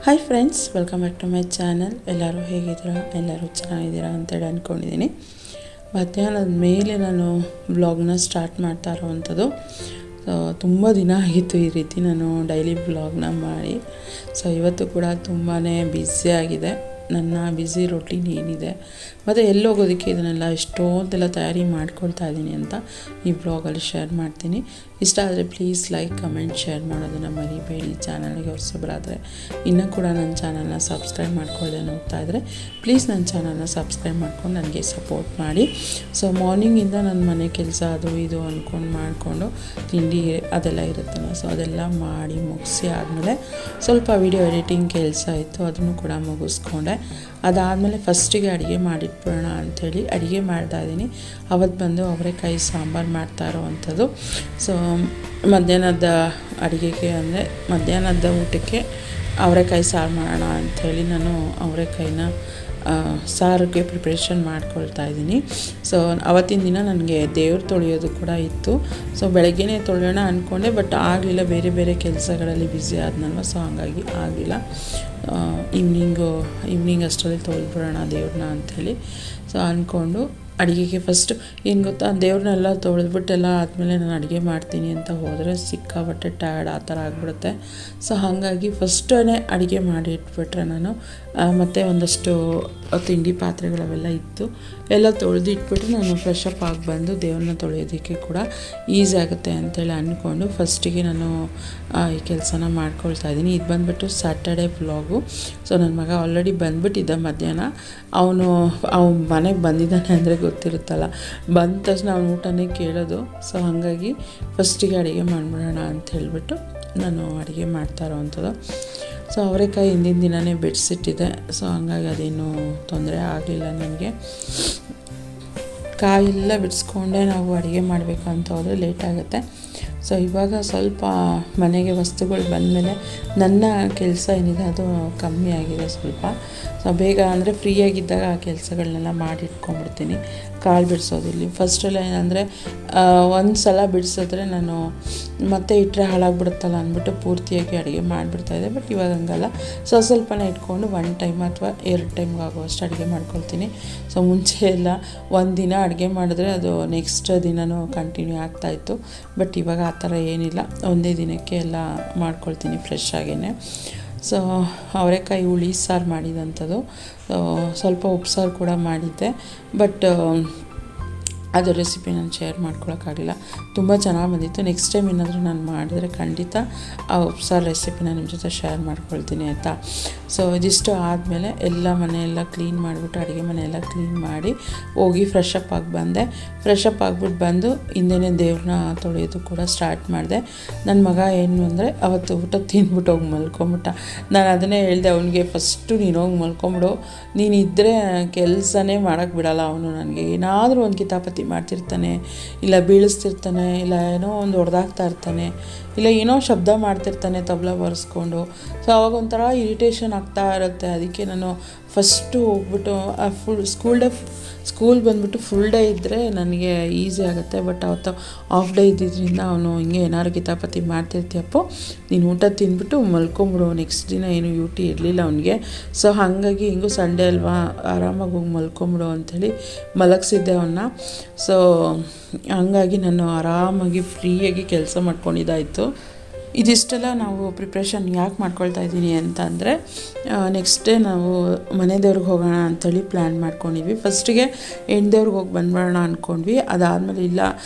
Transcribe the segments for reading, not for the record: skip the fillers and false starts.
Hi friends, welcome back to my channel. ಎಲ್ಲರೂ ಹೇಗಿದ್ದೀರಾ? ಎಲ್ಲರೂ ಚೆನ್ನಾಗಿದ್ದೀರಾ ಅಂತೇಳಿ ಅಂದ್ಕೊಂಡಿದ್ದೀನಿ. ಮಧ್ಯಾಹ್ನದ ಮೇಲೆ ನಾನು ವ್ಲಾಗ್ನ ಸ್ಟಾರ್ಟ್ ಮಾಡ್ತಾ ಇರೋವಂಥದ್ದು. ತುಂಬ ದಿನ ಆಗಿತ್ತು ಈ ರೀತಿ ನಾನು ಡೈಲಿ ವ್ಲಾಗ್ನ ಮಾಡಿ. ಇವತ್ತು ಕೂಡ ತುಂಬಾ ಬ್ಯುಸಿಯಾಗಿದೆ. ನನ್ನ ಬ್ಯುಸಿ ರೊಟೀನ್ ಏನಿದೆ ಮತ್ತು ಎಲ್ಲೋಗೋದಕ್ಕೆ ಇದನ್ನೆಲ್ಲ ಎಷ್ಟೊಂದೆಲ್ಲ ತಯಾರಿ ಮಾಡ್ಕೊಳ್ತಾ ಇದ್ದೀನಿ ಅಂತ ಈ ಬ್ಲಾಗಲ್ಲಿ ಶೇರ್ ಮಾಡ್ತೀನಿ. ಇಷ್ಟ ಆದರೆ ಪ್ಲೀಸ್ ಲೈಕ್, ಕಮೆಂಟ್, ಶೇರ್ ಮಾಡೋದನ್ನು ಮರಿಬೇಡಿ. ಚಾನಲ್ಗೆ ಹೊಸಬರಾದರೆ ಇನ್ನೂ ಕೂಡ ನನ್ನ ಚಾನಲ್ನ ಸಬ್ಸ್ಕ್ರೈಬ್ ಮಾಡ್ಕೊಳ್ಳದೆ ನೋಡ್ತಾ ಇದ್ದರೆ ಪ್ಲೀಸ್ ನನ್ನ ಚಾನಲ್ನ ಸಬ್ಸ್ಕ್ರೈಬ್ ಮಾಡ್ಕೊಂಡು ನನಗೆ ಸಪೋರ್ಟ್ ಮಾಡಿ. ಮಾರ್ನಿಂಗಿಂದ ನನ್ನ ಮನೆ ಕೆಲಸ ಅದು ಇದು ಅಂದ್ಕೊಂಡು ಮಾಡಿಕೊಂಡು ತಿಂಡಿ ಅದೆಲ್ಲ ಇರುತ್ತಲ್ಲ, ಅದೆಲ್ಲ ಮಾಡಿ ಮುಗಿಸಿ ಆದಮೇಲೆ ಸ್ವಲ್ಪ ವಿಡಿಯೋ ಎಡಿಟಿಂಗ್ ಕೆಲಸ ಇತ್ತು, ಅದನ್ನು ಕೂಡ ಮುಗಿಸ್ಕೊಂಡೆ. ಅದಾದಮೇಲೆ ಫಸ್ಟಿಗೆ ಅಡುಗೆ ಮಾಡಿಟ್ಬಿಡೋಣ ಅಂಥೇಳಿ ಅಡುಗೆ ಮಾಡ್ತಾಯಿದ್ದೀನಿ. ಅವತ್ತು ಬಂದು ಅವರೆಕಾಯಿ ಸಾಂಬಾರು ಮಾಡ್ತಾ ಇರೋವಂಥದ್ದು. ಮಧ್ಯಾಹ್ನದ ಅಡುಗೆಗೆ ಅಂದರೆ ಮಧ್ಯಾಹ್ನದ ಊಟಕ್ಕೆ ಅವರೆಕಾಯಿ ಸಾರು ಮಾಡೋಣ ಅಂಥೇಳಿ ನಾನು ಅವರೆಕಾಯಿನ ಸಾರಿಗೆ ಪ್ರಿಪ್ರೇಷನ್ ಮಾಡ್ಕೊಳ್ತಾ ಇದ್ದೀನಿ. ಅವತ್ತಿನ ದಿನ ನನಗೆ ದೇವ್ರು ತೊಳೆಯೋದು ಕೂಡ ಇತ್ತು. ಬೆಳಗ್ಗೆನೇ ತೊಳೆಯೋಣ ಅಂದ್ಕೊಂಡೆ, ಬಟ್ ಆಗಲಿಲ್ಲ, ಬೇರೆ ಬೇರೆ ಕೆಲಸಗಳಲ್ಲಿ ಬ್ಯುಸಿ ಆದ್ನಲ್ವ, ಹಾಗಾಗಿ ಆಗಲಿಲ್ಲ. ಈವ್ನಿಂಗ್ ಅಷ್ಟರಲ್ಲಿ ತೊಳೆದ್ಬಿಡೋಣ ದೇವ್ರನ್ನ ಅಂಥೇಳಿ ಅಂದ್ಕೊಂಡು ಅಡುಗೆಗೆ ಫಸ್ಟ್ ಏನು ಗೊತ್ತಾ, ದೇವ್ರನ್ನೆಲ್ಲ ತೊಳೆದ್ಬಿಟ್ಟೆಲ್ಲ ಆದಮೇಲೆ ನಾನು ಅಡುಗೆ ಮಾಡ್ತೀನಿ ಅಂತ ಹೋದರೆ ಸಿಕ್ಕಾಬಟ್ಟೆ ಟಯರ್ಡ್ ಆ ಥರ ಆಗಿಬಿಡುತ್ತೆ. ಹಾಗಾಗಿ ಫಸ್ಟೇ ಅಡುಗೆ ಮಾಡಿ ಇಟ್ಬಿಟ್ರೆ ನಾನು ಮತ್ತು ಒಂದಷ್ಟು ತಿಂಡಿ ಪಾತ್ರೆಗಳವೆಲ್ಲ ಇತ್ತು, ಎಲ್ಲ ತೊಳೆದು ಇಟ್ಬಿಟ್ರೆ ನಾನು ಫ್ರೆಶ್ ಅಪ್ ಆಗಿ ಬಂದು ದೇವ್ರನ್ನ ತೊಳೆಯೋದಕ್ಕೆ ಕೂಡ ಈಸಿ ಆಗುತ್ತೆ ಅಂತೇಳಿ ಅಂದ್ಕೊಂಡು ಫಸ್ಟಿಗೆ ನಾನು ಈ ಕೆಲಸನ ಮಾಡ್ಕೊಳ್ತಾ ಇದ್ದೀನಿ. ಇದು ಬಂದುಬಿಟ್ಟು ಸ್ಯಾಟರ್ಡೇ ವ್ಲಾಗು. ನನ್ನ ಮಗ ಆಲ್ರೆಡಿ ಬಂದುಬಿಟ್ಟಿದ್ದ ಮಧ್ಯಾಹ್ನ. ಅವನು ಮನೆಗೆ ಬಂದಿದ್ದಾನೆ ಅಂದರೆ ಗೊತ್ತಿರುತ್ತಲ್ಲ, ಬಂದ ತಕ್ಷಣ ಅವನು ಊಟನೇ ಕೇಳೋದು. ಹಾಗಾಗಿ ಫಸ್ಟಿಗೆ ಅಡುಗೆ ಮಾಡಿಬಿಡೋಣ ಅಂತ ಹೇಳಿಬಿಟ್ಟು ನಾನು ಅಡುಗೆ ಮಾಡ್ತಾ ಇರೋವಂಥದ್ದು. ಅವರೆಕಾಯಿ ಹಿಂದಿನ ದಿನವೇ ಬಿಡಿಸಿಟ್ಟಿದೆ. ಹಾಗಾಗಿ ಅದೇನು ತೊಂದರೆ ಆಗಲಿಲ್ಲ ನನಗೆ. ಕಾಯೆಲ್ಲ ಬಿಡಿಸ್ಕೊಂಡೆ ನಾವು ಅಡುಗೆ ಮಾಡಬೇಕಂತ ಹೋದರೆ ಲೇಟ್ ಆಗುತ್ತೆ. ಇವಾಗ ಸ್ವಲ್ಪ ಮನೆಗೆ ವಸ್ತುಗಳು ಬಂದಮೇಲೆ ನನ್ನ ಕೆಲಸ ಏನಿದೆ ಅದು ಕಮ್ಮಿ ಆಗಿದೆ ಸ್ವಲ್ಪ. ಬೇಗ ಅಂದರೆ ಫ್ರೀಯಾಗಿದ್ದಾಗ ಆ ಕೆಲಸಗಳನ್ನೆಲ್ಲ ಮಾಡಿಟ್ಕೊಂಡ್ಬಿಡ್ತೀನಿ. ಕಾಳು ಬಿಡಿಸೋದಿಲ್ಲಿ ಫಸ್ಟೆಲ್ಲ ಏನಂದರೆ ಒಂದು ಸಲ ಬಿಡಿಸಿದ್ರೆ ನಾನು ಮತ್ತೆ ಇಟ್ಟರೆ ಹಾಳಾಗ್ಬಿಡುತ್ತಲ್ಲ ಅಂದ್ಬಿಟ್ಟು ಪೂರ್ತಿಯಾಗಿ ಅಡುಗೆ ಮಾಡಿಬಿಡ್ತಾಯಿದ್ದೆ. ಬಟ್ ಇವಾಗ ಹಂಗಲ್ಲ, ಸ್ವಲ್ಪನೇ ಇಟ್ಕೊಂಡು 1 ಟೈಮ್ ಅಥವಾ 2 ಟೈಮ್ಗೆ ಆಗುವಷ್ಟು ಅಡುಗೆ ಮಾಡ್ಕೊಳ್ತೀನಿ. ಮುಂಚೆ ಎಲ್ಲ ಒಂದು ದಿನ ಅಡುಗೆ ಮಾಡಿದ್ರೆ ಅದು ನೆಕ್ಸ್ಟ್ ದಿನವೂ ಕಂಟಿನ್ಯೂ ಆಗ್ತಾಯಿತ್ತು. ಬಟ್ ಇವಾಗ ಆ ಥರ ಏನಿಲ್ಲ, ಒಂದೇ ದಿನಕ್ಕೆ ಎಲ್ಲ ಮಾಡ್ಕೊಳ್ತೀನಿ ಫ್ರೆಶ್ ಆಗೇ. ಅವರೆಕಾಯಿ ಹುಳಿ ಸಾರು ಮಾಡಿದಂಥದ್ದು, ಸ್ವಲ್ಪ ಉಪ್ಸಾರು ಕೂಡ ಮಾಡಿದ್ದೆ. ಬಟ್ ಅದು ರೆಸಿಪಿ ನಾನು ಶೇರ್ ಮಾಡ್ಕೊಳಕ್ಕಾಗಲಿಲ್ಲ. ತುಂಬ ಚೆನ್ನಾಗಿ ಬಂದಿತ್ತು. ನೆಕ್ಸ್ಟ್ ಟೈಮ್ ಏನಾದರೂ ನಾನು ಮಾಡಿದ್ರೆ ಖಂಡಿತ ಆ ಉಪ್ಸಾರು ರೆಸಿಪಿನ ನಿಮ್ಮ ಜೊತೆ ಶೇರ್ ಮಾಡ್ಕೊಳ್ತೀನಿ ಆಯಿತಾ. ಇದಿಷ್ಟು ಆದಮೇಲೆ ಎಲ್ಲ ಮನೆಯೆಲ್ಲ ಕ್ಲೀನ್ ಮಾಡಿಬಿಟ್ಟು ಅಡುಗೆ ಮನೆಯೆಲ್ಲ ಕ್ಲೀನ್ ಮಾಡಿ ಹೋಗಿ ಫ್ರೆಶ್ ಅಪ್ ಆಗಿ ಬಂದೆ. ಫ್ರೆಶ್ ಅಪ್ ಆಗಿಬಿಟ್ಟು ಬಂದು ಹಿಂದೆನೇ ದೇವ್ರನ್ನ ತೊಳೆಯೋದು ಕೂಡ ಸ್ಟಾರ್ಟ್ ಮಾಡಿದೆ. ನನ್ನ ಮಗ ಏನು ಅಂದರೆ ಅವತ್ತು ಊಟ ತಿಂದ್ಬಿಟ್ಟು ಹೋಗಿ ಮಲ್ಕೊಂಬಿಟ್ಟ. ನಾನು ಅದನ್ನೇ ಹೇಳಿದೆ ಅವನಿಗೆ, ಫಸ್ಟು ನೀನು ಹೋಗಿ ಮಲ್ಕೊಂಬಿಡು, ನೀನಿದ್ದರೆ ಕೆಲಸನೇ ಮಾಡೋಕ್ಕೆ ಬಿಡಲ್ಲ ಅವನು. ನನಗೆ ಏನಾದರೂ ಒಂದು ಕಿತಾಪತಿ ಮಾಡ್ತಿರ್ತಾನೆ, ಇಲ್ಲ ಬೀಳಿಸ್ತಿರ್ತಾನೆ, ಇಲ್ಲ ಏನೋ ಒಂದು ಹೊಡೆದಾಗ್ತಾ ಇರ್ತಾನೆ, ಇಲ್ಲ ಏನೋ ಶಬ್ದ ಮಾಡ್ತಿರ್ತಾನೆ ತಬಲ ಬಾರಿಸ್ಕೊಂಡು. ಅವಾಗ ಒಂಥರ ಇರಿಟೇಷನ್ ಆಗ್ತಾ ಇರುತ್ತೆ. ಅದಕ್ಕೆ ನಾನು ಫಸ್ಟು ಹೋಗ್ಬಿಟ್ಟು ಸ್ಕೂಲ್ ಬಂದುಬಿಟ್ಟು ಫುಲ್ ಡೇ ಇದ್ದರೆ ನನಗೆ ಈಸಿ ಆಗುತ್ತೆ. ಬಟ್ ಅವತ್ತು ಆಫ್ ಡೇ ಇದ್ದಿದ್ದರಿಂದ ಅವನು ಹಿಂಗೆ ಏನಾದ್ರು ಕಿತಾಪತಿ ಮಾಡ್ತಿರ್ತೀಯಪ್ಪೋ, ನೀನು ಊಟ ತಿಂದ್ಬಿಟ್ಟು ಮಲ್ಕೊಂಬಿಡು, ನೆಕ್ಸ್ಟ್ ದಿನ ಏನು ಡ್ಯೂಟಿ ಇರಲಿಲ್ಲ ಅವನಿಗೆ. ಹಾಗಾಗಿ ಹಿಂಗೂ ಸಂಡೇ ಅಲ್ವಾ, ಆರಾಮಾಗಿ ಹೋಗಿ ಮಲ್ಕೊಂಬಿಡು ಅಂಥೇಳಿ ಮಲಗಿಸಿದ್ದೆ ಅವನ್ನ. ಹಂಗಾಗಿ ನಾನು ಆರಾಮಾಗಿ ಫ್ರೀಯಾಗಿ ಕೆಲಸ ಮಾಡ್ಕೊಂಡಿದ್ದಾಯಿತು. ಇದಿಷ್ಟೆಲ್ಲ ನಾವು ಪ್ರಿಪ್ರೇಷನ್ ಯಾಕೆ ಮಾಡ್ಕೊಳ್ತಾ ಇದ್ದೀನಿ ಅಂತ ಅಂದರೆ, ನೆಕ್ಸ್ಟ್ ಡೇ ನಾವು ಮನೆ ದೇವ್ರಿಗೆ ಹೋಗೋಣ ಅಂಥೇಳಿ ಪ್ಲ್ಯಾನ್ ಮಾಡ್ಕೊಂಡಿದ್ವಿ. ಫಸ್ಟಿಗೆ ದೇವ್ರಿಗೆ ಹೋಗಿ ಬಂದ್ಬಿಡೋಣ ಅಂದ್ಕೊಂಡ್ವಿ. ಅದಾದಮೇಲೆ ಇಲ್ಲ,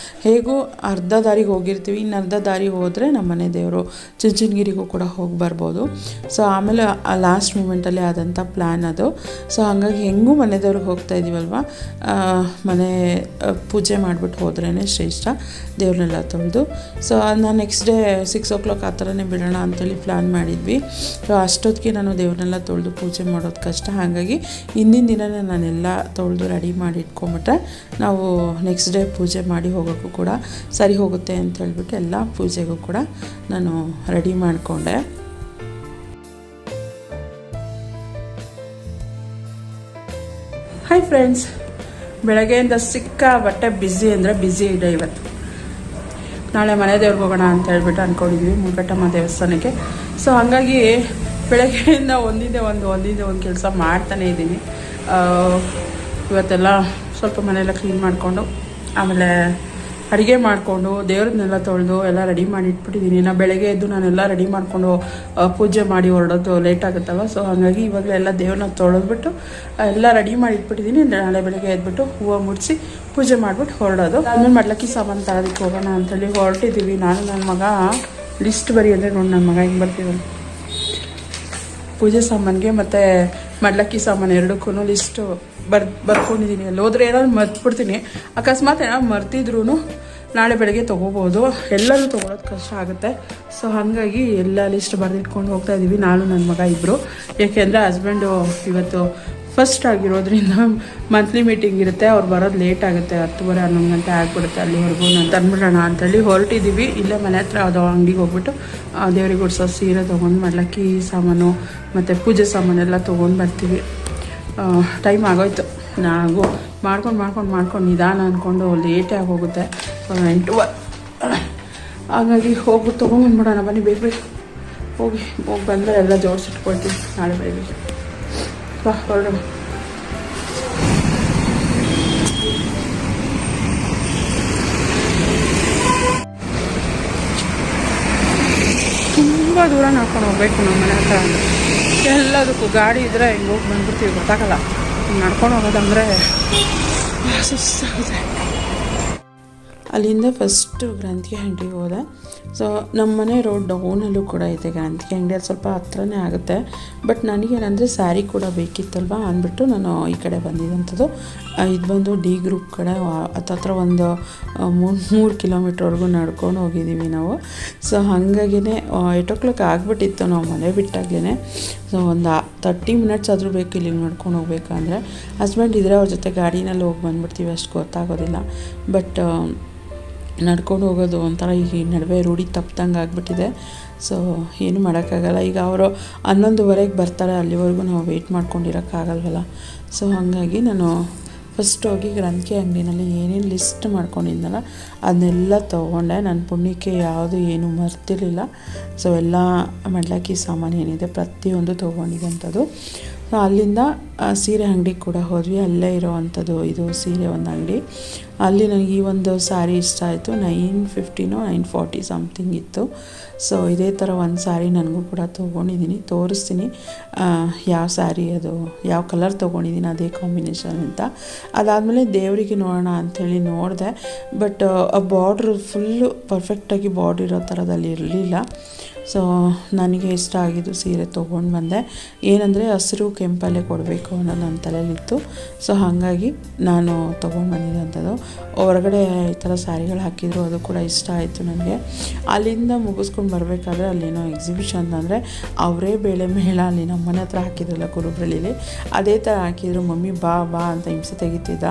ಹೇಗೂ ಅರ್ಧ ದಾರಿಗೆ ಹೋಗಿರ್ತೀವಿ, ಇನ್ನು ಅರ್ಧ ದಾರಿಗೆ ಹೋದರೆ ನಮ್ಮ ಮನೆ ದೇವರು ಚುಂಚನಗಿರಿಗೂ ಕೂಡ ಹೋಗಿ ಬರ್ಬೋದು. ಆಮೇಲೆ ಆ ಲಾಸ್ಟ್ ಮೂಮೆಂಟಲ್ಲಿ ಆದಂಥ ಪ್ಲ್ಯಾನ್ ಅದು. ಹಾಗಾಗಿ ಹೆಂಗೂ ಮನೆ ದೇವ್ರಿಗೆ ಹೋಗ್ತಾ ಇದ್ದೀವಲ್ವ, ಮನೆ ಪೂಜೆ ಮಾಡಿಬಿಟ್ಟು ಹೋದ್ರೇ ಶ್ರೇಷ್ಠ, ದೇವ್ರನ್ನೆಲ್ಲ ತೊಳೆದು. ನಾನು ನೆಕ್ಸ್ಟ್ ಡೇ 6 o'clock ಆ ಥರನೇ ಬಿಡೋಣ ಅಂಥೇಳಿ ಪ್ಲ್ಯಾನ್ ಮಾಡಿದ್ವಿ. ಅಷ್ಟೊತ್ತಿಗೆ ನಾನು ದೇವ್ರನ್ನೆಲ್ಲ ತೊಳೆದು ಪೂಜೆ ಮಾಡೋದು ಕಷ್ಟ. ಹಾಗಾಗಿ ಹಿಂದಿನ ದಿನವೇ ನಾನೆಲ್ಲ ತೊಳೆದು ರೆಡಿ ಮಾಡಿ ಇಟ್ಕೊಂಬಿಟ್ರೆ ನಾವು ನೆಕ್ಸ್ಟ್ ಡೇ ಪೂಜೆ ಮಾಡಿ ಹೋಗೋಕ್ಕೂ ಕೂಡ ಸರಿ ಹೋಗುತ್ತೆ ಅಂತ ಹೇಳ್ಬಿಟ್ಟು ಎಲ್ಲ ಪೂಜೆಗೂ ಕೂಡ ನಾನು ರೆಡಿ ಮಾಡಿಕೊಂಡೆ. ಹಾಯ್ ಫ್ರೆಂಡ್ಸ್, ಬೆಳಗ್ಗೆಯಿಂದ ಸಿಕ್ಕಾಬಟ್ಟೆ ಬ್ಯುಸಿ ಅಂದರೆ ಬ್ಯುಸಿ ಇದೆ ಇವತ್ತು. ನಾಳೆ ಮನೆ ದೇವ್ರಿಗೆ ಹೋಗೋಣ ಅಂತ ಹೇಳ್ಬಿಟ್ಟು ಅಂದ್ಕೊಂಡಿದ್ವಿ, ಮುರುಘಟ್ಟಮ್ಮ ದೇವಸ್ಥಾನಕ್ಕೆ. ಹಾಗಾಗಿ ಬೆಳಗ್ಗೆಯಿಂದ ಒಂದಿದೆ ಒಂದು ಕೆಲಸ ಮಾಡ್ತಾನೇ ಇದ್ದೀನಿ. ಇವತ್ತೆಲ್ಲ ಸ್ವಲ್ಪ ಮನೆಯೆಲ್ಲ ಕ್ಲೀನ್ ಮಾಡಿಕೊಂಡು ಆಮೇಲೆ ಅಡುಗೆ ಮಾಡಿಕೊಂಡು ದೇವ್ರನ್ನೆಲ್ಲ ತೊಳೆದು ಎಲ್ಲ ರೆಡಿ ಮಾಡಿ ಇಟ್ಬಿಟ್ಟಿದ್ದೀನಿ. ನಾನು ಬೆಳಗ್ಗೆ ಎದ್ದು ನಾನೆಲ್ಲ ರೆಡಿ ಮಾಡಿಕೊಂಡು ಪೂಜೆ ಮಾಡಿ ಹೊರಡೋದು ಲೇಟ್ ಆಗುತ್ತಲ್ಲ. ಸೊ ಹಾಗಾಗಿ ಇವಾಗಲೇ ಎಲ್ಲ ದೇವ್ರನ್ನ ತೊಳೆದ್ಬಿಟ್ಟು ಎಲ್ಲ ರೆಡಿ ಮಾಡಿ ಇಟ್ಬಿಟ್ಟಿದ್ದೀನಿ. ನಾಳೆ ಬೆಳಗ್ಗೆ ಎದ್ಬಿಟ್ಟು ಹೂವು ಮುಡಿಸಿ ಪೂಜೆ ಮಾಡಿಬಿಟ್ಟು ಹೊರಡೋದು. ಆಮೇಲೆ ಮಡ್ಲಕ್ಕಿ ಸಾಮಾನು ತರೋದಕ್ಕೆ ಹೋಗೋಣ ಅಂಥೇಳಿ ಹೊರಟಿದ್ದೀವಿ. ನಾನು ನನ್ನ ಮಗ ಲಿಸ್ಟ್ ಬರಿ ಅಂದರೆ ನೋಡಿ ನನ್ನ ಮಗ ಹಿಂಗೆ ಬರ್ತೀವಲ್ಲ, ಪೂಜೆ ಸಾಮಾನಿಗೆ ಮತ್ತು ಮಡ್ಲಕ್ಕಿ ಸಾಮಾನು ಎರಡಕ್ಕೂ ಲಿಸ್ಟು ಬರ್ಕೊಂಡಿದ್ದೀನಿ. ಅಲ್ಲಿ ಹೋದ್ರೆ ಏನಾದ್ರು ಮರ್ತ್ಬಿಡ್ತೀನಿ. ಅಕಸ್ಮಾತ್ ಏನಾದ್ರು ಮರ್ತಿದ್ರು ನಾಳೆ ಬೆಳಗ್ಗೆ ತೊಗೋಬೋದು. ಎಲ್ಲರೂ ತೊಗೊಳೋದು ಕಷ್ಟ ಆಗುತ್ತೆ. ಸೊ ಹಾಗಾಗಿ ಎಲ್ಲ ಲಿಸ್ಟ್ ಬರೆದಿಟ್ಕೊಂಡು ಹೋಗ್ತಾ ಇದ್ದೀವಿ, ನಾನು ನನ್ನ ಮಗ ಇಬ್ಬರು. ಏಕೆಂದರೆ ಹಸ್ಬೆಂಡು ಇವತ್ತು ಫಸ್ಟ್ ಆಗಿರೋದ್ರಿಂದ ಮಂತ್ಲಿ ಮೀಟಿಂಗ್ ಇರುತ್ತೆ. ಅವ್ರು ಬರೋದು ಲೇಟ್ ಆಗುತ್ತೆ, 10:30 11 ಗಂಟೆ ಆಗಿಬಿಡುತ್ತೆ. ಅಲ್ಲಿವರೆಗೂ ನಾನು ತಂದ್ಬಿಡೋಣ ಅಂತೇಳಿ ಹೊರಟಿದ್ದೀವಿ. ಇಲ್ಲೇ ಮನೆ ಹತ್ರ ಅದು ಅಂಗಡಿಗೆ ಹೋಗ್ಬಿಟ್ಟು ದೇವ್ರಿಗೆ ಉಡ್ಸೋ ಸೀರೆ ತೊಗೊಂಡು ಮಡ್ಲಕ್ಕಿ ಸಾಮಾನು ಮತ್ತು ಪೂಜೆ ಸಾಮಾನೆಲ್ಲ ತೊಗೊಂಡು ಬರ್ತೀವಿ. ಟೈಮ್ ಆಗೋಯ್ತು. ನಾವು ಮಾಡ್ಕೊಂಡು ನಿಧಾನ ಅಂದ್ಕೊಂಡು ಲೇಟೇ ಆಗೋಗುತ್ತೆ. 8 ಹಾಗಾಗಿ ಹೋಗಿ ತೊಗೊಂಡ್ಬಂದ್ಬಿಡೋಣ. ಬನ್ನಿ ಬೇಗ ಹೋಗಿ ಬಂದರೆ ಎಲ್ಲ ಜೋಡಿಸಿಟ್ಕೊಳ್ತೀವಿ ನಾಳೆ ಬೆಳಿಗ್ಗೆ. ಬಾ ಹೊರಡೋಣ. ತುಂಬ ದೂರ ನಡ್ಕೊಂಡು ಹೋಗ್ಬೇಕು ನಮ್ಮ ಮನೆ ಹತ್ರ. ಎಲ್ಲದಕ್ಕೂ ಗಾಡಿ ಇದ್ದರೆ ಹಿಂಗೆ ಹೋಗಿ ಬಂದ್ಬಿಡ್ತೀವಿ, ಗೊತ್ತಾಗಲ್ಲ. ನಡ್ಕೊಂಡು ಹೋಗೋದಂದರೆ ಸುಸ್ತಾಗುತ್ತೆ. ಅಲ್ಲಿಂದ ಫಸ್ಟು ಗ್ರಂಥಿಗೆ ಅಂಗಡಿಗೆ ಹೋದೆ. ಸೊ ನಮ್ಮ ಮನೆ ರೋಡ್ ಡೌನಲ್ಲೂ ಕೂಡ ಇದೆ ಗ್ರಂಥಿಗೆ ಅಂಗಡಿ. ಅದು ಸ್ವಲ್ಪ ಹತ್ರನೇ ಆಗುತ್ತೆ. ಬಟ್ ನನಗೇನಂದರೆ ಸ್ಯಾರಿ ಕೂಡ ಬೇಕಿತ್ತಲ್ವ ಅಂದ್ಬಿಟ್ಟು ನಾನು ಈ ಕಡೆ ಬಂದಿದ್ದಂಥದ್ದು. ಇದು ಬಂದು ಡಿ ಗ್ರೂಪ್ ಕಡೆ ಹತ್ತತ್ರ ಒಂದು 3 ಕಿಲೋಮೀಟ್ರ್ವರೆಗೂ ನಡ್ಕೊಂಡು ಹೋಗಿದ್ದೀವಿ ನಾವು. ಸೊ ಹಾಗಾಗಿನೇ 8 o'clock ಆಗಿಬಿಟ್ಟಿತ್ತು ನಾವು ಮನೆ ಬಿಟ್ಟಾಗಲೇ. ಸೊ ಒಂದು 30 ಮಿನಿಟ್ಸ್ ಆದರೂ ಬೇಕು ಇಲ್ಲಿಗೆ ನಡ್ಕೊಂಡು ಹೋಗ್ಬೇಕಂದ್ರೆ. ಹಸ್ಬೆಂಡ್ ಇದ್ದರೆ ಅವ್ರ ಜೊತೆ ಗಾಡಿನಲ್ಲಿ ಹೋಗಿ ಬಂದುಬಿಡ್ತೀವಿ, ಅಷ್ಟು ಗೊತ್ತಾಗೋದಿಲ್ಲ. ಬಟ್ ನಡ್ಕೊಂಡು ಹೋಗೋದು ಒಂಥರ ಈಗ ನಡುವೆ ರೂಢಿ ತಪ್ಪದಂಗೆ ಆಗಿಬಿಟ್ಟಿದೆ. ಸೊ ಏನು ಮಾಡೋಕ್ಕಾಗಲ್ಲ. ಈಗ ಅವರು 11:15 ಬರ್ತಾರೆ, ಅಲ್ಲಿವರೆಗೂ ನಾವು ವೆಯ್ಟ್ ಮಾಡ್ಕೊಂಡಿರೋಕ್ಕಾಗಲ್ವಲ್ಲ. ಸೊ ಹಾಗಾಗಿ ನಾನು ಫಸ್ಟ್ ಹೋಗಿ ಗ್ರಂಥಿಗೆ ಅಂಗಡಿನಲ್ಲಿ ಏನೇನು ಲಿಸ್ಟ್ ಮಾಡ್ಕೊಂಡಿದ್ದನಲ್ಲ ಅದನ್ನೆಲ್ಲ ತೊಗೊಂಡೆ. ನನ್ನ ಪುಣ್ಯಕ್ಕೆ ಯಾವುದು ಏನು ಮರ್ತಿರಲಿಲ್ಲ. ಸೊ ಎಲ್ಲ ಮಡ್ಲಕ್ಕಿ ಸಾಮಾನು ಏನಿದೆ ಪ್ರತಿಯೊಂದು ತೊಗೊಂಡಿದ್ದಂಥದ್ದು. ಸೊ ಅಲ್ಲಿಂದ ಸೀರೆ ಅಂಗಡಿಗೆ ಕೂಡ ಹೋದ್ವಿ. ಅಲ್ಲೇ ಇರೋವಂಥದ್ದು ಇದು ಸೀರೆ ಒಂದು ಅಂಗಡಿ. ಅಲ್ಲಿ ನನಗೆ ಈ ಒಂದು ಸ್ಯಾರಿ ಇಷ್ಟ ಆಯಿತು. 950 940 ಸಮಥಿಂಗ್ ಇತ್ತು. ಸೊ ಇದೇ ಥರ ಒಂದು ಸ್ಯಾರಿ ನನಗೂ ಕೂಡ ತೊಗೊಂಡಿದ್ದೀನಿ, ತೋರಿಸ್ತೀನಿ ಯಾವ ಸ್ಯಾರಿ ಅದು ಯಾವ ಕಲರ್ ತೊಗೊಂಡಿದ್ದೀನಿ ಅದೇ ಕಾಂಬಿನೇಷನ್ ಅಂತ. ಅದಾದಮೇಲೆ ದೇವರಿಗೆ ನೋಡೋಣ ಅಂಥೇಳಿ ನೋಡಿದೆ. ಬಟ್ ಆ ಬಾರ್ಡ್ರ್ ಫುಲ್ಲು ಪರ್ಫೆಕ್ಟಾಗಿ ಬಾರ್ಡ್ರ್ ಇರೋ ಥರದಲ್ಲಿ ಇರಲಿಲ್ಲ. ಸೊ ನನಗೆ ಇಷ್ಟ ಆಗಿದ್ದು ಸೀರೆ ತೊಗೊಂಡು ಬಂದೆ. ಏನಂದರೆ ಹಸಿರು ಕೆಂಪಲ್ಲೇ ಕೊಡಬೇಕು ಅನ್ನೋದು ನನ್ನ ತಲೆಯಲ್ಲಿತ್ತು. ಸೊ ಹಾಗಾಗಿ ನಾನು ತೊಗೊಂಡು ಬಂದಿದ್ದಂಥದ್ದು. ಹೊರಗಡೆ ಈ ಥರ ಸ್ಯಾರಿಗಳು ಹಾಕಿದ್ರು, ಅದು ಕೂಡ ಇಷ್ಟ ಆಯಿತು ನನಗೆ. ಅಲ್ಲಿಂದ ಮುಗಿಸ್ಕೊಂಡು ಬರಬೇಕಾದ್ರೆ ಅಲ್ಲೇನೋ ಎಕ್ಸಿಬಿಷನ್ ಅಂದರೆ ಅವರೇ ಬೇಳೆ ಮೇಳ ಅಲ್ಲಿ ನಮ್ಮ ಮನೆ ಹತ್ರ ಹಾಕಿದ್ರಲ್ಲ ಕುರುಬ್ರಳ್ಳಿಲಿ, ಅದೇ ಥರ ಹಾಕಿದ್ರು. ಮಮ್ಮಿ ಬಾ ಅಂತ ಹಿಂಸೆ ತೆಗಿತಿದ್ದ.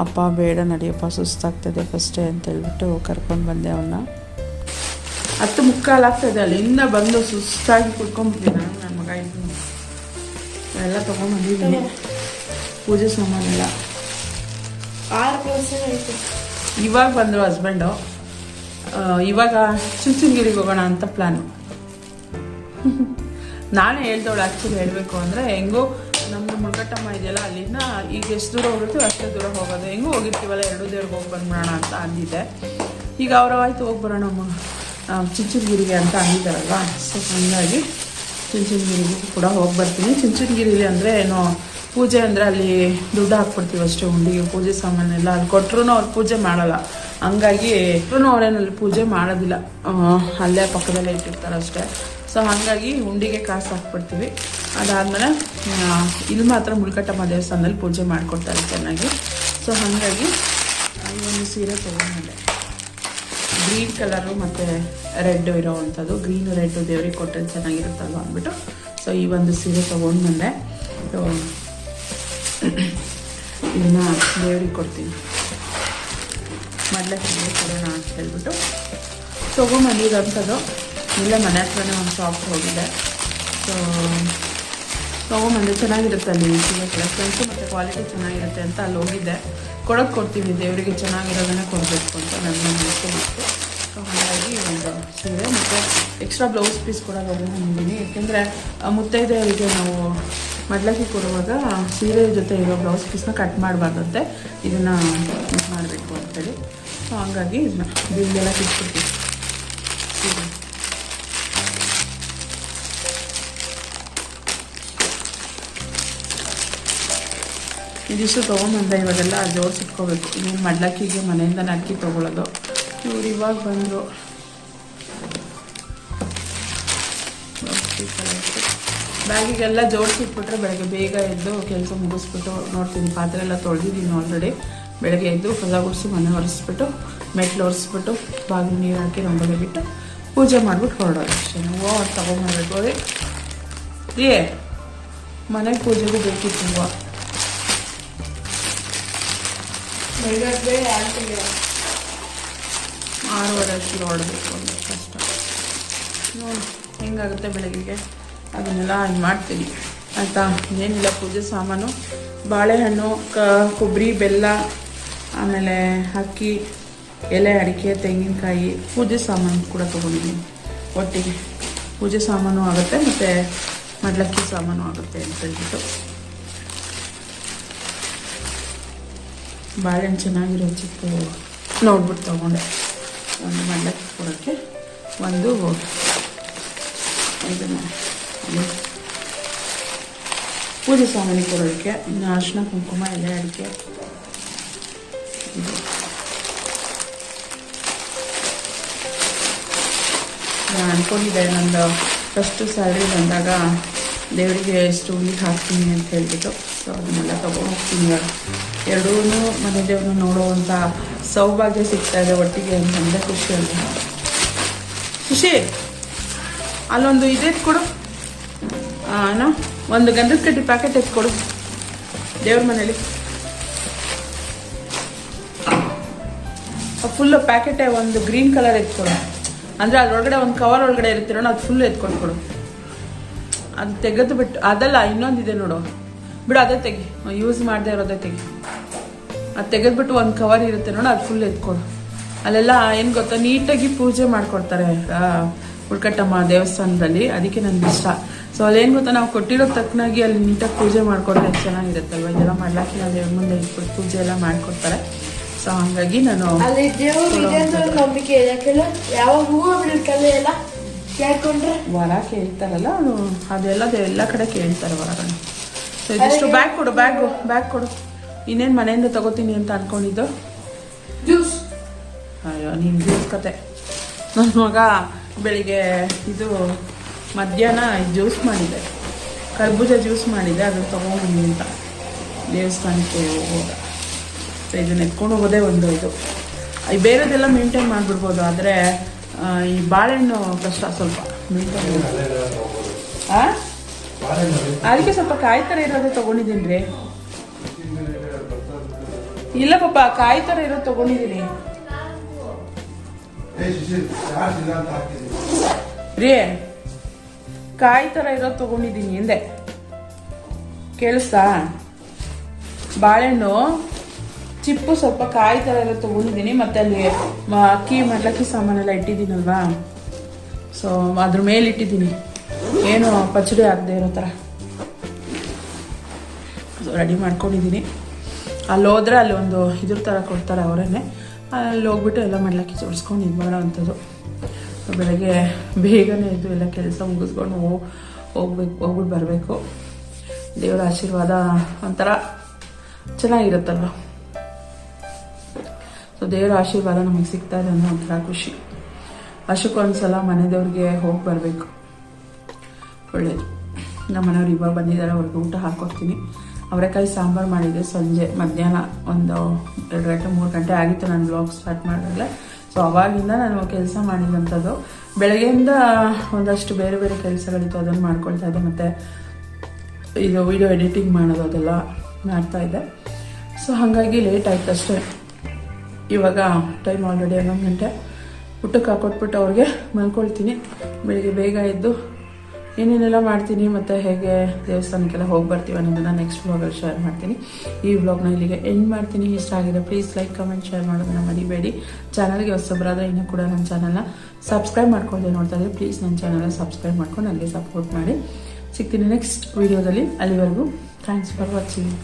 ಅಪ್ಪ ಬೇಡ ನಡಿಯಪ್ಪ ಸುಸ್ತಾಗ್ತದೆ ಫಸ್ಟೇ ಅಂತೇಳ್ಬಿಟ್ಟು ಕರ್ಕೊಂಡು ಬಂದೆ ಅವನ್ನ. 10:45 ಆಗ್ತದೆ. ಅಲ್ಲಿಂದ ಬಂದು ಸುಸ್ತಾಗಿ ಕುತ್ಕೊಂಡ್ಬಿಟ್ಟಿದ್ದೆ ನಾನು ನನ್ನ ಮಗ ಇದ್ದು. ಎಲ್ಲ ತೊಗೊಂಡ್ಬಂದಿದ್ದೀನಿ ಪೂಜೆ ಸಾಮಾನೆಲ್ಲ. 6 ಆಯಿತು. ಇವಾಗ ಬಂದರು ಹಸ್ಬೆಂಡು. ಇವಾಗ ಚುಂಚನಗಿರಿಗೆ ಹೋಗೋಣ ಅಂತ ಪ್ಲ್ಯಾನು. ನಾನೇ ಹೇಳ್ದವಳು ಆ್ಯಕ್ಚುಲಿ ಹೇಳಬೇಕು ಅಂದರೆ, ಹೆಂಗೋ ನಮ್ಮ ಮುಳ್ಗಟ್ಟಮ್ಮ ಇದೆಯಲ್ಲ ಅಲ್ಲಿಂದ ಈಗ ಎಷ್ಟು ದೂರ ಹೋಗಿರ್ತೀವಿ ಅಷ್ಟೇ ದೂರ ಹೋಗೋದು. ಹೆಂಗೂ ಹೋಗಿರ್ತೀವಲ್ಲ 2 ದೇವ್ರಿಗೆ ಹೋಗಿ ಬಂದ್ಬಿಡೋಣ ಅಂತ ಅಂದಿದ್ದೆ. ಈಗ ಅವರು ಆಯಿತು ಹೋಗಿ ಬರೋಣ ಚುಂಚನಗಿರಿಗೆ ಅಂತ ಅಂದಿದ್ದಾರಲ್ವ. ಸೊ ಹಾಗಾಗಿ ಚುಂಚನಗಿರಿಗೆ ಕೂಡ ಹೋಗಿ ಬರ್ತೀನಿ. ಚುಂಚನಗಿರಿಲಿ ಅಂದರೆ ಏನೋ ಪೂಜೆ ಅಂದರೆ ಅಲ್ಲಿ ದುಡ್ಡು ಹಾಕ್ಬಿಡ್ತೀವಿ ಅಷ್ಟೇ ಉಂಡಿಗೆ. ಪೂಜೆ ಸಾಮಾನೆಲ್ಲ ಅಲ್ಲಿ ಕೊಟ್ಟರು ಅವ್ರು ಪೂಜೆ ಮಾಡಲ್ಲ. ಹಂಗಾಗಿ ಅವರೇನಲ್ಲಿ ಪೂಜೆ ಮಾಡೋದಿಲ್ಲ, ಅಲ್ಲೇ ಪಕ್ಕದಲ್ಲೇ ಇಟ್ಟಿರ್ತಾರೆ ಅಷ್ಟೇ. ಸೊ ಹಾಗಾಗಿ ಉಂಡಿಗೆ ಕಾಸು ಹಾಕ್ಬಿಡ್ತೀವಿ. ಅದಾದಮೇಲೆ ಇಲ್ಲಿ ಮಾತ್ರ ಮುಳ್ಕಟ್ಟಮ್ಮ ದೇವಸ್ಥಾನದಲ್ಲಿ ಪೂಜೆ ಮಾಡಿಕೊಡ್ತಾರೆ ಚೆನ್ನಾಗಿ. ಸೊ ಹಾಗಾಗಿ ಈ ಒಂದು ಸೀರೆ ತೊಗೊಂಡೆ. ಗ್ರೀನ್ ಕಲರು ಮತ್ತು ರೆಡ್ಡು ಇರೋವಂಥದ್ದು. ಗ್ರೀನು ರೆಡ್ಡು ದೇವ್ರಿಗೆ ಕೊಟ್ಟರೆ ಚೆನ್ನಾಗಿರುತ್ತಲ್ವ ಅಂದ್ಬಿಟ್ಟು ಸೊ ಈ ಒಂದು ಸೀರೆ ತೊಗೊಂಡು ಬಂದೆ. ಸೊ ಇದನ್ನು ದೇವ್ರಿಗೆ ಕೊಡ್ತೀನಿ, ಮೊದಲೇ ಸೀರೆ ಕೊಡೋಣ ಅಂತ ಹೇಳ್ಬಿಟ್ಟು ತೊಗೊಂಬಂದಿರೋಂಥದ್ದು. ಇಲ್ಲೇ ಮನೆ ಹತ್ರನೇ ಒಂದು ಶಾಪ್ ಹೋಗಿದೆ. ಸೊ ತೊಗೊಂಬಂದು ಚೆನ್ನಾಗಿರುತ್ತೆ ಅಲ್ಲಿ ಸೀರೆ ಕಲೆಕ್ಷನ್ಸು ಮತ್ತು ಕ್ವಾಲಿಟಿ ಚೆನ್ನಾಗಿರುತ್ತೆ ಅಂತ ಅಲ್ಲಿ ಹೋಗಿದ್ದೆ. ಕೊಡೋಕ್ಕೆ ಕೊಡ್ತೀವಿ, ದೇವರಿಗೆ ಚೆನ್ನಾಗಿರೋದನ್ನೇ ಕೊಡಬೇಕು ಅಂತ ನನ್ನ ಮನಸ್ಸು ಇತ್ತು. ಸೊ ಹಾಗಾಗಿ ಒಂದು ಸೀರೆ ಮತ್ತು ಎಕ್ಸ್ಟ್ರಾ ಬ್ಲೌಸ್ ಪೀಸ್ ಕೂಡ ತೊಗೊಂಡಿದ್ದೀನಿ. ಯಾಕೆಂದರೆ ಮುತ್ತೈದೆಯರಿಗೆ ನಾವು ಮಡ್ಲಕ್ಕಿ ಕೊಡುವಾಗ ಸೀರೆ ಜೊತೆ ಇರೋ ಬ್ಲೌಸ್ ಪೀಸ್ನ ಕಟ್ ಮಾಡಬಾರ್ದಂತೆ, ಇದನ್ನು ಮಾಡಬೇಕು ಅಂತೇಳಿ. ಸೊ ಹಂಗಾಗಿ ಇದನ್ನ ಬಿಲ್ಲೆಲ್ಲ ಕಿಟ್ಬಿಡ್ತೀವಿ. ಇದಿಷ್ಟು ತೊಗೊಂಬಂದೆ, ಇವಾಗೆಲ್ಲ ಜೋಡಿಸಿಟ್ಕೋಬೇಕು. ಇನ್ನೇನು ಮಡ್ಲಕ್ಕಿಗೆ ಮನೆಯಿಂದ ಅಕ್ಕಿ ತೊಗೊಳ್ಳೋದು. ಇವ್ರು ಇವಾಗ ಬಂದರು. ಬ್ಯಾಗಿಗೆಲ್ಲ ಜೋಡಿಸಿಟ್ಬಿಟ್ರೆ ಬೆಳಗ್ಗೆ ಬೇಗ ಎದ್ದು ಕೆಲಸ ಮುಗಿಸ್ಬಿಟ್ಟು ನೋಡ್ತೀನಿ. ಪಾತ್ರೆ ಎಲ್ಲ ತೊಳೆದಿದ್ದೀನಿ ಆಲ್ರೆಡಿ. ಬೆಳಗ್ಗೆ ಎದ್ದು ಹೊಸ ಗುಡಿಸಿ ಮನೆ ಒರೆಸ್ಬಿಟ್ಟು ಮೆಟ್ಲು ಒರೆಸ್ಬಿಟ್ಟು ಬಾಗಿಲು ನೀರು ಹಾಕಿ ರಂಗೋಲಿ ಬಿಟ್ಟು ಪೂಜೆ ಮಾಡಿಬಿಟ್ಟು ಹೊರಡೋದು ಅಷ್ಟೇ. ಹೂವು ತೊಗೊಂಬರ್ಬೇಕು. ಅದೇ ಮನೆಗೆ ಪೂಜೆಗೂ ಬೇಕಿತ್ತು ಹೂವು. 6:30 ಹೊರಡಬೇಕು ಅಂದ್ರೆ ಕಷ್ಟ. ನೋಡಿ ಹೆಂಗಾಗುತ್ತೆ ಬೆಳಗ್ಗೆಗೆ, ಅದನ್ನೆಲ್ಲ ಇದು ಮಾಡ್ತೀನಿ ಆಯಿತಾ. ಏನಿಲ್ಲ, ಪೂಜೆ ಸಾಮಾನು ಬಾಳೆಹಣ್ಣು, ಕೊಬ್ಬರಿ, ಬೆಲ್ಲ, ಆಮೇಲೆ ಅಕ್ಕಿ, ಎಲೆ, ಅಡಿಕೆ, ತೆಂಗಿನಕಾಯಿ, ಪೂಜೆ ಸಾಮಾನು ಕೂಡ ತೊಗೊಂಡಿದ್ದೀನಿ ಒಟ್ಟಿಗೆ. ಪೂಜೆ ಸಾಮಾನು ಆಗುತ್ತೆ ಮತ್ತು ಮಡ್ಲಕ್ಕಿ ಸಾಮಾನು ಆಗುತ್ತೆ ಅಂತ ಹೇಳ್ಬಿಟ್ಟು. ಬಾಳೆಹಣ್ಣು ಚೆನ್ನಾಗಿರೋ ಚಿಕ್ಕ ನೋಡ್ಬಿಟ್ಟು ತೊಗೊಂಡೆ. ಒಂದು ಮಡ್ಲಕ್ಕಿ ಕೊಡೋಕ್ಕೆ, ಒಂದು ಇದನ್ನು ಪೂಜೆ ಸಾಮಾನಿಗೆ ಕೊಡೋದಕ್ಕೆ, ಇನ್ನು ಅರಿಶಿನ, ಕುಂಕುಮ, ಎಲೆ, ಅಡಿಕೆ. ಇದು ನಾನು ಅಂದ್ಕೊಂಡಿದ್ದೆ ನಂದು ಫಸ್ಟು ಸ್ಯಾಲ್ರಿ ಬಂದಾಗ ದೇವರಿಗೆ ಎಷ್ಟು ಹುಳಿ ಹಾಕ್ತೀನಿ ಅಂತ ಹೇಳ್ಬಿಟ್ಟು. ಸೊ ಅದನ್ನೆಲ್ಲ ತೊಗೊಂಡು ಹೋಗ್ತೀನಿ. ಇವಾಗ ಎರಡೂ ಮನೆ ದೇವ್ರನ್ನ ನೋಡುವಂಥ ಸೌಭಾಗ್ಯ ಸಿಗ್ತಾಯಿದೆ ಒಟ್ಟಿಗೆ ಅಂತಂದರೆ ಖುಷಿ ಅಂತ. ಖುಷಿ ಅಲ್ಲೊಂದು ಇದು ಎತ್ಕೊಡು, ಒಂದು ಗಂಧದ ಕಡ್ಡಿ ಪ್ಯಾಕೆಟ್ ಎತ್ಕೊಡು ದೇವ್ರ ಮನೇಲಿ. ಫುಲ್ಲು ಪ್ಯಾಕೆಟೇ ಒಂದು ಗ್ರೀನ್ ಕಲರ್ ಎತ್ಕೊಡು. ಅಂದರೆ ಅದ್ರೊಳಗಡೆ ಒಂದು ಕವರ್ ಒಳಗಡೆ ಇರ್ತೀರೋ ಅದು ಫುಲ್ ಎತ್ಕೊಟ್ಕೊಡು. ಅದು ತೆಗೆದು ಬಿಟ್ಟು ಅದಲ್ಲ, ಇನ್ನೊಂದಿದೆ ನೋಡು, ಬಿಡು ಅದೇ ತೆಗಿ, ಯೂಸ್ ಮಾಡದೇ ಇರೋದೇ ತೆಗಿ. ಅದು ತೆಗೆದ್ಬಿಟ್ಟು ಒಂದು ಕವರ್ ಇರುತ್ತೆ ನೋಡು, ಅದು ಫುಲ್ ಎತ್ಕೊಡು. ಅಲ್ಲೆಲ್ಲ ಏನು ಗೊತ್ತಾ, ನೀಟಾಗಿ ಪೂಜೆ ಮಾಡಿಕೊಡ್ತಾರೆ ಉಳ್ಕಟ್ಟಮ್ಮ ದೇವಸ್ಥಾನದಲ್ಲಿ. ಅದಕ್ಕೆ ನನಗೆ ಇಷ್ಟ. ಸೊ ಅಲ್ಲೇನು ಗೊತ್ತಾ, ನಾವು ಕೊಟ್ಟಿರೋ ತಕ್ಕನಾಗಿ ಅಲ್ಲಿ ನೀಟಾಗಿ ಪೂಜೆ ಮಾಡಿಕೊಡ್ರೆ ಚೆನ್ನಾಗಿರುತ್ತಲ್ವ. ಇದೆಲ್ಲ ಮಾಡ್ಲಾಕಿ ನಾವು ದೇವ್ರ ಮುಂದೆ ಇಟ್ಬಿಟ್ಟು ಪೂಜೆ ಎಲ್ಲ ಮಾಡಿಕೊಡ್ತಾರೆ. ಸೊ ಹಾಗಾಗಿ ನಾನು ವರ ಕೇಳ್ತಾರಲ್ಲ, ಅದೆಲ್ಲ ಎಲ್ಲ ಕಡೆ ಕೇಳ್ತಾರೆ ವರಗಳನ್ನ. ಸೊ ಇದಿಷ್ಟು ಬ್ಯಾಗ್ ಕೊಡು, ಬ್ಯಾಗ್ ಕೊಡು. ಇನ್ನೇನು ಮನೆಯಿಂದ ತಗೋತೀನಿ ಅಂತ ಅನ್ಕೊಂಡಿದ್ದು ಜ್ಯೂಸ್. ಅಯ್ಯೋ ನೀನು ಜ್ಯೂಸ್ ಕತೆ. ನನ್ನ ಮಗ ಬೆಳಿಗ್ಗೆ ಇದು ಮಧ್ಯಾಹ್ನ ಜ್ಯೂಸ್ ಮಾಡಿದ್ದೆ, ಕರ್ಬೂಜ ಜ್ಯೂಸ್ ಮಾಡಿದ್ದೆ, ಅದನ್ನು ತೊಗೊಂಬನ್ನಿ ಅಂತ ದೇವಸ್ಥಾನಕ್ಕೆ ಹೋಗೋದು. ಸೊ ಇದನ್ನ ಎತ್ಕೊಂಡು ಹೋಗೋದೇ ಒಂದು ಇದು. ಬೇರೆದೆಲ್ಲ ಮೇಂಟೈನ್ ಮಾಡಿಬಿಡ್ಬೋದು, ಆದರೆ ಈ ಬಾಳೆಹಣ್ಣು ಕಷ್ಟ ಸ್ವಲ್ಪ ಮೇಂಟೈನ್. ಅದಕ್ಕೆ ಸ್ವಲ್ಪ ಕಾಯಿ ಥರ ಇರೋದೇ ತೊಗೊಂಡಿದ್ದೀನಿ ರೀ. ಇಲ್ಲ ಪಾಪ, ಕಾಯಿ ಥರ ಇರೋದು ತೊಗೊಂಡಿದ್ದೀನಿ ರೀ. ಕಾಯಿ ಥರ ಇರೋದು ತೊಗೊಂಡಿದ್ದೀನಿ ಎಂದೆ, ಕೇಳಿಸ್ತಾ? ಬಾಳೆಹಣ್ಣು ಚಿಪ್ಪು ಸ್ವಲ್ಪ ಕಾಯಿ ಥರ ಇರೋದು ತೊಗೊಂಡಿದ್ದೀನಿ. ಮತ್ತು ಅಲ್ಲಿ ಅಕ್ಕಿ ಮಡ್ಲಕ್ಕಿ ಸಾಮಾನೆಲ್ಲ ಇಟ್ಟಿದ್ದೀನಲ್ವಾ, ಸೊ ಅದ್ರ ಮೇಲೆ ಇಟ್ಟಿದ್ದೀನಿ, ಏನು ಪಚ್ಚಡಿ ಆಗದೆ ಇರೋ ಥರ ರೆಡಿ ಮಾಡ್ಕೊಂಡಿದ್ದೀನಿ. ಅಲ್ಲಿ ಹೋದ್ರೆ ಅಲ್ಲಿ ಒಂದು ಇದ್ರ ಥರ ಕೊಡ್ತಾರೆ ಅವರೇನೆ. ಅಲ್ಲಿ ಹೋಗ್ಬಿಟ್ಟು ಎಲ್ಲ ಮಡ್ಲಕ್ಕಿ ಜೋಡಿಸ್ಕೊಂಡು ಇದು ಮಾಡೋ ಅಂಥದ್ದು. ಬೆಳಗ್ಗೆ ಬೇಗನೆ ಇದು ಎಲ್ಲ ಕೆಲಸ ಮುಗಿಸ್ಕೊಂಡು ಹೋಗ್ಬಿಟ್ಟು ಬರಬೇಕು. ದೇವರ ಆಶೀರ್ವಾದ ಒಂಥರ ಚೆನ್ನಾಗಿರುತ್ತಲ್ವ. ಸೊ ದೇವರ ಆಶೀರ್ವಾದ ನಮಗೆ ಸಿಗ್ತಾ ಇದೆ ಅನ್ನೋ ಒಂಥರ ಖುಷಿ. ವರ್ಷಕ್ಕೊಂದ್ಸಲ ಮನೆ ದೇವ್ರಿಗೆ ಹೋಗಿ ಬರಬೇಕು, ಒಳ್ಳೇದು. ನಮ್ಮ ಮನೆಯವ್ರು ಇವಾಗ ಬಂದಿದ್ದಾರೆ, ಅವ್ರಿಗೆ ಊಟ ಹಾಕ್ಕೊಡ್ತೀನಿ. ಅವರೆಕಾಯಿ ಸಾಂಬಾರು ಮಾಡಿದ್ದೆ ಸಂಜೆ, ಮಧ್ಯಾಹ್ನ ಒಂದು 2 ಗಂಟೆ 3 ಗಂಟೆ ಆಗಿತ್ತು ನಾನು ಬ್ಲಾಗ್ ಸ್ಟಾರ್ಟ್ ಮಾಡಿದಾಗಲೇ. ಸೊ ಅವಾಗಿಂದ ನಾನು ಕೆಲಸ ಮಾಡಿದಂಥದ್ದು. ಬೆಳಗ್ಗೆಯಿಂದ ಒಂದಷ್ಟು ಬೇರೆ ಬೇರೆ ಕೆಲಸಗಳಿತ್ತು, ಅದನ್ನು ಮಾಡ್ಕೊಳ್ತಾ ಇದ್ದೆ. ಮತ್ತು ಇದು ವಿಡಿಯೋ ಎಡಿಟಿಂಗ್ ಮಾಡೋದು ಅದೆಲ್ಲ ಮಾಡ್ತಾಯಿದ್ದೆ. ಸೊ ಹಾಗಾಗಿ ಲೇಟ್ ಆಯ್ತು ಅಷ್ಟೇ. ಇವಾಗ ಟೈಮ್ ಆಲ್ರೆಡಿ 11 ಗಂಟೆ. ಊಟಕ್ಕೆ ಹಾಕೊಟ್ಬಿಟ್ಟು ಅವ್ರಿಗೆ ಮಲ್ಕೊಳ್ತೀನಿ. ಬೆಳಿಗ್ಗೆ ಬೇಗ ಎದ್ದು ಏನೇನೆಲ್ಲ ಮಾಡ್ತೀನಿ ಮತ್ತು ಹೇಗೆ ದೇವಸ್ಥಾನಕ್ಕೆಲ್ಲ ಹೋಗಿ ಬರ್ತೀವಿ ಅನ್ನೋದನ್ನು ನೆಕ್ಸ್ಟ್ ವ್ಲಾಗಲ್ಲಿ ಶೇರ್ ಮಾಡ್ತೀನಿ. ಈ ವ್ಲಾಗ್ನ ಇಲ್ಲಿಗೆ ಎಂಡ್ ಮಾಡ್ತೀನಿ. ಇಷ್ಟ ಆಗಿದೆ ಪ್ಲೀಸ್ ಲೈಕ್ ಕಮೆಂಟ್ ಶೇರ್ ಮಾಡೋದನ್ನ ಮರಿಬೇಡಿ. ಚಾನಲ್ಗೆ ಹೊಸಬರಾದರೆ ಇನ್ನೂ ಕೂಡ ನನ್ನ ಚಾನಲ್ನ ಸಬ್ಸ್ಕ್ರೈಬ್ ಮಾಡ್ಕೊಳ್ಳದೆ ನೋಡ್ತಾ ಇದ್ದರೆ ಪ್ಲೀಸ್ ನನ್ನ ಚಾನಲ್ನ ಸಬ್ಸ್ಕ್ರೈಬ್ ಮಾಡ್ಕೊಂಡು ನನಗೆ ಸಪೋರ್ಟ್ ಮಾಡಿ. ಸಿಗ್ತೀನಿ ನೆಕ್ಸ್ಟ್ ವೀಡಿಯೋದಲ್ಲಿ. ಅಲ್ಲಿವರೆಗೂ ಥ್ಯಾಂಕ್ಸ್ ಫಾರ್ ವಾಚಿಂಗ್.